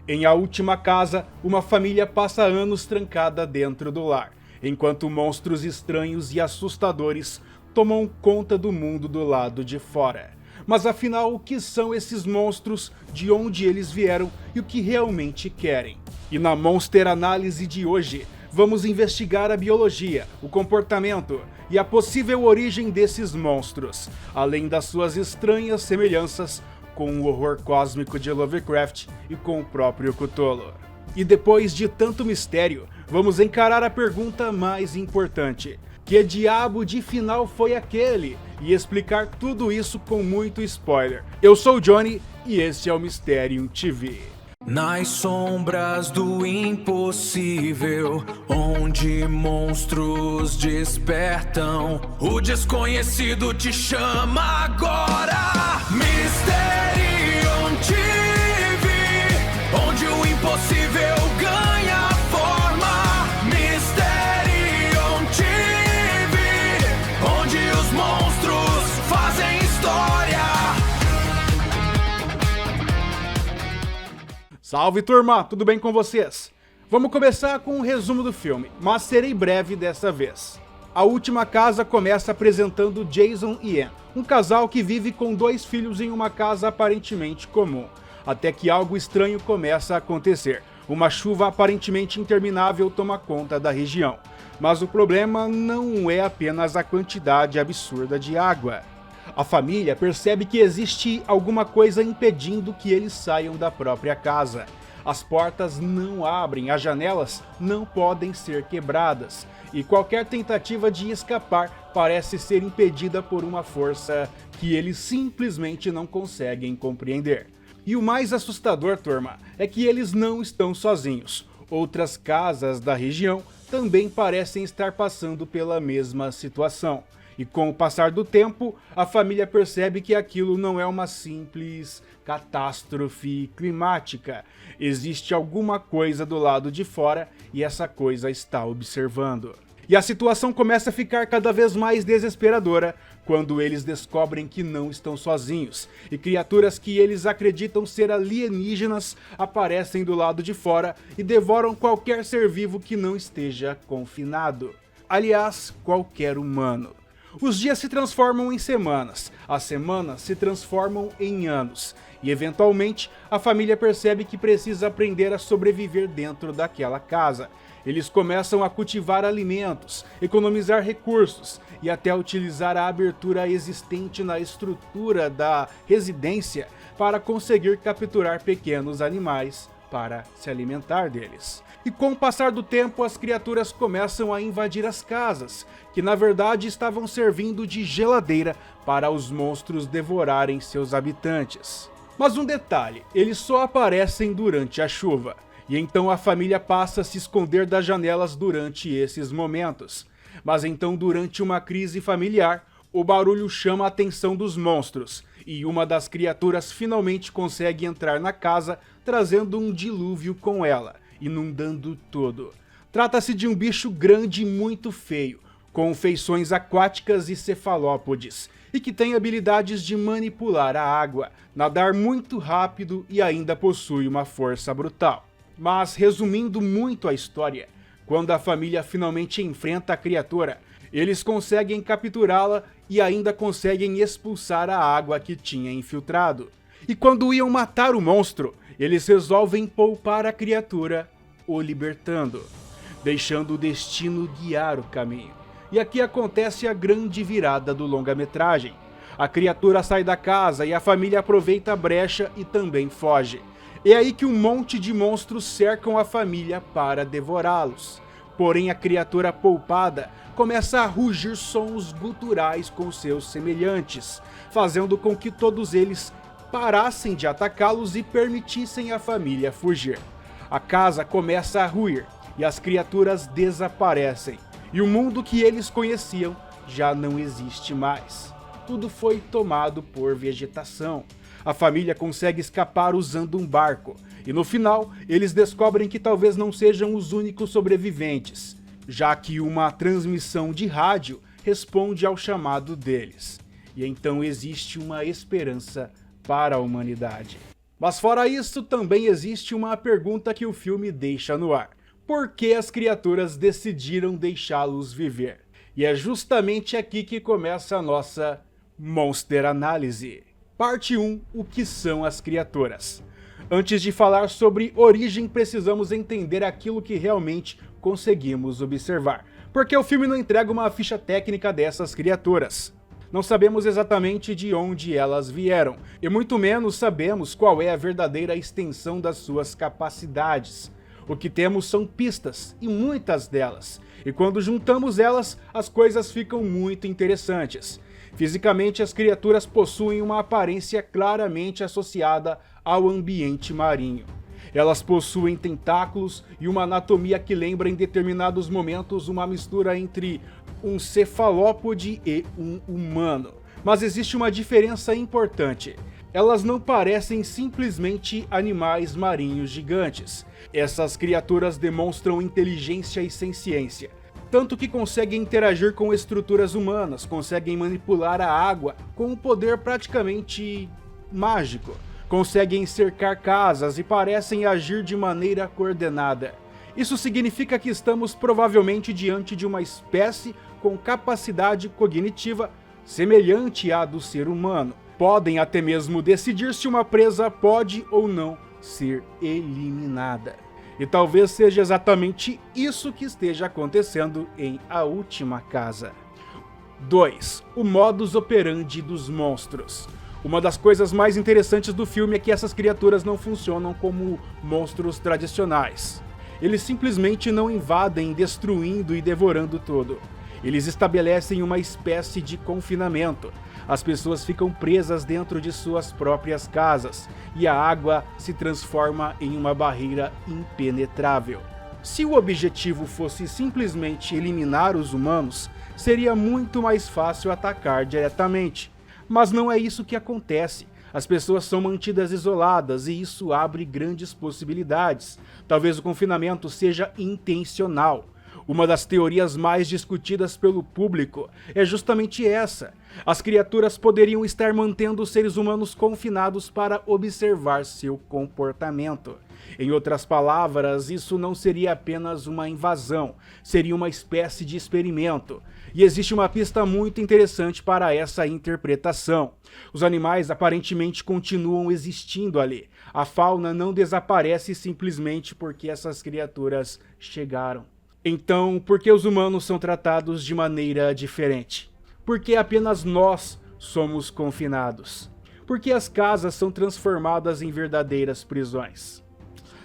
Em A Última Casa, uma família passa anos trancada dentro do lar, enquanto monstros estranhos e assustadores tomam conta do mundo do lado de fora. Mas afinal, o que são esses monstros, de onde eles vieram e o que realmente querem? E na Monster Análise de hoje, vamos investigar a biologia, o comportamento e a possível origem desses monstros, além das suas estranhas semelhanças com o horror cósmico de Lovecraft e com o próprio Cthulhu. E depois de tanto mistério, vamos encarar a pergunta mais importante: que diabo de final foi aquele? E explicar tudo isso com muito spoiler. Eu sou o Johnny e esse é o Mysterium TV. Nas sombras do impossível, onde monstros despertam, o desconhecido te chama agora. Mysterium TV, onde o impossível ganha forma. Mysterium TV, onde os monstros fazem história. Salve turma, tudo bem com vocês? Vamos começar com um resumo do filme, mas serei breve dessa vez. A Última Casa começa apresentando Jason e Anne, um casal que vive com 2 filhos em uma casa aparentemente comum, até que algo estranho começa a acontecer. Uma chuva aparentemente interminável toma conta da região, mas o problema não é apenas a quantidade absurda de água. A família percebe que existe alguma coisa impedindo que eles saiam da própria casa. As portas não abrem, as janelas não podem ser quebradas, e qualquer tentativa de escapar parece ser impedida por uma força que eles simplesmente não conseguem compreender. E o mais assustador, turma, é que eles não estão sozinhos. Outras casas da região também parecem estar passando pela mesma situação. E com o passar do tempo, a família percebe que aquilo não é uma simples catástrofe climática. Existe alguma coisa do lado de fora e essa coisa está observando. E a situação começa a ficar cada vez mais desesperadora quando eles descobrem que não estão sozinhos, e criaturas que eles acreditam ser alienígenas aparecem do lado de fora e devoram qualquer ser vivo que não esteja confinado. Aliás, qualquer humano. Os dias se transformam em semanas, as semanas se transformam em anos, e eventualmente a família percebe que precisa aprender a sobreviver dentro daquela casa. Eles começam a cultivar alimentos, economizar recursos e até utilizar a abertura existente na estrutura da residência para conseguir capturar pequenos animais para se alimentar deles. E com o passar do tempo, as criaturas começam a invadir as casas, que na verdade estavam servindo de geladeira para os monstros devorarem seus habitantes. Mas um detalhe, eles só aparecem durante a chuva, e então a família passa a se esconder das janelas durante esses momentos. Mas então, durante uma crise familiar, o barulho chama a atenção dos monstros, e uma das criaturas finalmente consegue entrar na casa, trazendo um dilúvio com ela, inundando tudo. Trata-se de um bicho grande e muito feio, com feições aquáticas e cefalópodes, e que tem habilidades de manipular a água, nadar muito rápido e ainda possui uma força brutal. Mas resumindo muito a história, quando a família finalmente enfrenta a criatura, eles conseguem capturá-la e ainda conseguem expulsar a água que tinha infiltrado. E quando iam matar o monstro, eles resolvem poupar a criatura, o libertando, deixando o destino guiar o caminho. E aqui acontece a grande virada do longa-metragem. A criatura sai da casa e a família aproveita a brecha e também foge. É aí que um monte de monstros cercam a família para devorá-los. Porém, a criatura poupada começa a rugir sons guturais com seus semelhantes, fazendo com que todos eles parassem de atacá-los e permitissem a família fugir. A casa começa a ruir e as criaturas desaparecem, e o mundo que eles conheciam já não existe mais. Tudo foi tomado por vegetação. A família consegue escapar usando um barco, e no final eles descobrem que talvez não sejam os únicos sobreviventes, já que uma transmissão de rádio responde ao chamado deles. E então existe uma esperança para a humanidade. Mas fora isso, também existe uma pergunta que o filme deixa no ar. Por que as criaturas decidiram deixá-los viver? E é justamente aqui que começa a nossa Monster Análise. Parte 1. O que são as criaturas? Antes de falar sobre origem, precisamos entender aquilo que realmente conseguimos observar. Porque o filme não entrega uma ficha técnica dessas criaturas. Não sabemos exatamente de onde elas vieram, e muito menos sabemos qual é a verdadeira extensão das suas capacidades. O que temos são pistas, e muitas delas, e quando juntamos elas, as coisas ficam muito interessantes. Fisicamente, as criaturas possuem uma aparência claramente associada ao ambiente marinho. Elas possuem tentáculos e uma anatomia que lembra em determinados momentos uma mistura entre um cefalópode e um humano. Mas existe uma diferença importante. Elas não parecem simplesmente animais marinhos gigantes. Essas criaturas demonstram inteligência e senciência. Tanto que conseguem interagir com estruturas humanas, conseguem manipular a água com um poder praticamente mágico. Conseguem cercar casas e parecem agir de maneira coordenada. Isso significa que estamos provavelmente diante de uma espécie com capacidade cognitiva semelhante à do ser humano. Podem até mesmo decidir se uma presa pode ou não ser eliminada. E talvez seja exatamente isso que esteja acontecendo em A Última Casa. 2. O modus operandi dos monstros. Uma das coisas mais interessantes do filme é que essas criaturas não funcionam como monstros tradicionais. Eles simplesmente não invadem, destruindo e devorando tudo. Eles estabelecem uma espécie de confinamento. As pessoas ficam presas dentro de suas próprias casas, e a água se transforma em uma barreira impenetrável. Se o objetivo fosse simplesmente eliminar os humanos, seria muito mais fácil atacar diretamente. Mas não é isso que acontece. As pessoas são mantidas isoladas e isso abre grandes possibilidades. Talvez o confinamento seja intencional. Uma das teorias mais discutidas pelo público é justamente essa. As criaturas poderiam estar mantendo os seres humanos confinados para observar seu comportamento. Em outras palavras, isso não seria apenas uma invasão, seria uma espécie de experimento. E existe uma pista muito interessante para essa interpretação. Os animais aparentemente continuam existindo ali. A fauna não desaparece simplesmente porque essas criaturas chegaram. Então, por que os humanos são tratados de maneira diferente? Por que apenas nós somos confinados? Por que as casas são transformadas em verdadeiras prisões?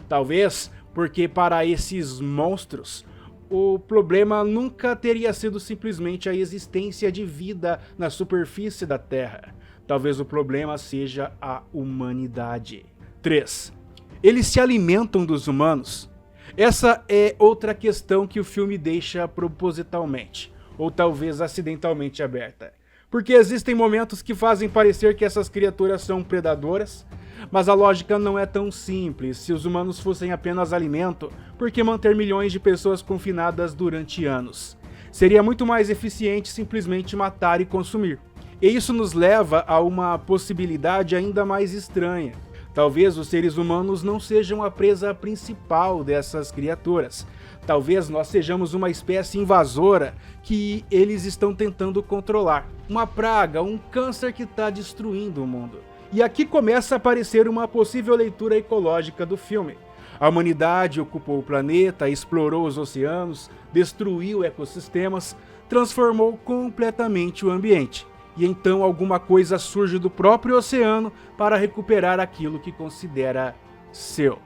Talvez porque para esses monstros, o problema nunca teria sido simplesmente a existência de vida na superfície da Terra. Talvez o problema seja a humanidade. 3. Eles se alimentam dos humanos? Essa é outra questão que o filme deixa propositalmente, ou talvez acidentalmente aberta. Porque existem momentos que fazem parecer que essas criaturas são predadoras, mas a lógica não é tão simples. Se os humanos fossem apenas alimento, por que manter milhões de pessoas confinadas durante anos? Seria muito mais eficiente simplesmente matar e consumir. E isso nos leva a uma possibilidade ainda mais estranha. Talvez os seres humanos não sejam a presa principal dessas criaturas. Talvez nós sejamos uma espécie invasora que eles estão tentando controlar. Uma praga, um câncer que está destruindo o mundo. E aqui começa a aparecer uma possível leitura ecológica do filme. A humanidade ocupou o planeta, explorou os oceanos, destruiu ecossistemas, transformou completamente o ambiente. E então alguma coisa surge do próprio oceano para recuperar aquilo que considera seu.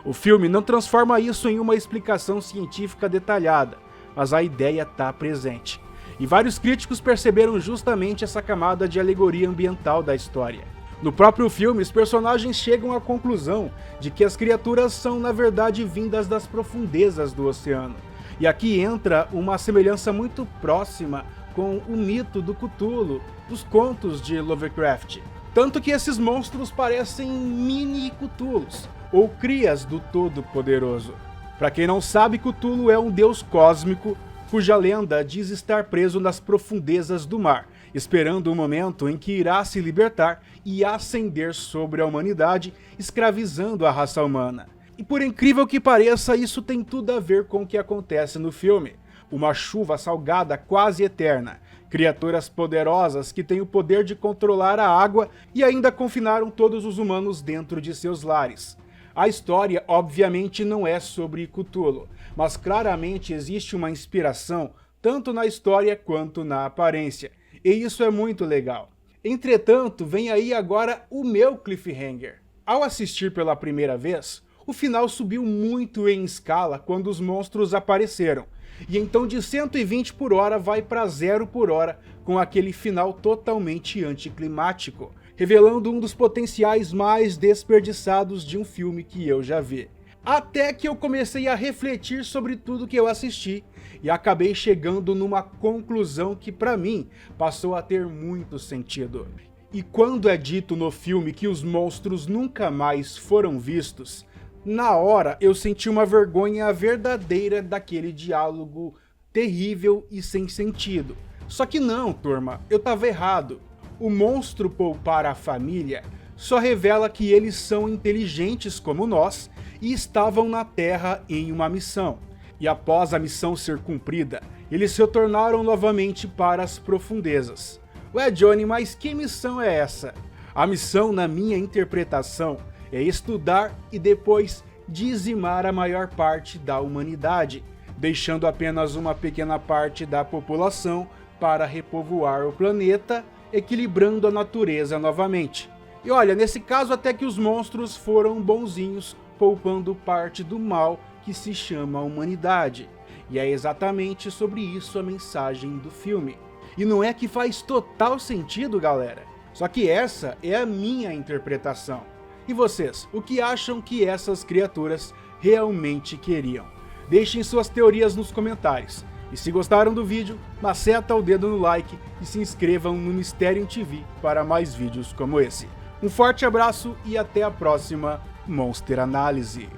O filme não transforma isso em uma explicação científica detalhada, mas a ideia está presente. E vários críticos perceberam justamente essa camada de alegoria ambiental da história. No próprio filme, os personagens chegam à conclusão de que as criaturas são na verdade vindas das profundezas do oceano. E aqui entra uma semelhança muito próxima com o mito do Cthulhu, dos contos de Lovecraft. Tanto que esses monstros parecem mini Cthulhus, ou crias do Todo-Poderoso. Para quem não sabe, Cthulhu é um deus cósmico cuja lenda diz estar preso nas profundezas do mar, esperando o momento em que irá se libertar e ascender sobre a humanidade, escravizando a raça humana. E por incrível que pareça, isso tem tudo a ver com o que acontece no filme. Uma chuva salgada quase eterna, criaturas poderosas que têm o poder de controlar a água e ainda confinaram todos os humanos dentro de seus lares. A história obviamente não é sobre Cthulhu, mas claramente existe uma inspiração tanto na história quanto na aparência, e isso é muito legal. Entretanto, vem aí agora o meu cliffhanger. Ao assistir pela primeira vez, o final subiu muito em escala quando os monstros apareceram, e então de 120 por hora vai para 0 por hora, com aquele final totalmente anticlimático, revelando um dos potenciais mais desperdiçados de um filme que eu já vi. Até que eu comecei a refletir sobre tudo que eu assisti, e acabei chegando numa conclusão que para mim passou a ter muito sentido. E quando é dito no filme que os monstros nunca mais foram vistos, na hora eu senti uma vergonha verdadeira daquele diálogo terrível e sem sentido. Só que não, turma, eu tava errado. O monstro poupar a família só revela que eles são inteligentes como nós e estavam na Terra em uma missão. E após a missão ser cumprida, eles retornaram novamente para as profundezas. Ué, Johnny, mas que missão é essa? A missão, na minha interpretação, é estudar e depois dizimar a maior parte da humanidade, deixando apenas uma pequena parte da população para repovoar o planeta, equilibrando a natureza novamente. E olha, nesse caso até que os monstros foram bonzinhos, poupando parte do mal que se chama humanidade. E é exatamente sobre isso a mensagem do filme. E não é que faz total sentido, galera? Só que essa é a minha interpretação. E vocês, o que acham que essas criaturas realmente queriam? Deixem suas teorias nos comentários. E se gostaram do vídeo, maceta o dedo no like e se inscrevam no Mysterium TV para mais vídeos como esse. Um forte abraço e até a próxima Monster Análise.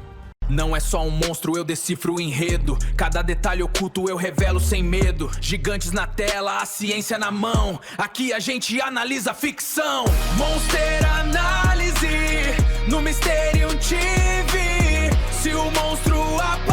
Não é só um monstro, eu decifro o enredo. Cada detalhe oculto eu revelo sem medo. Gigantes na tela, a ciência na mão. Aqui a gente analisa a ficção. Monster Análise no Mysterium TV. Se o monstro aparece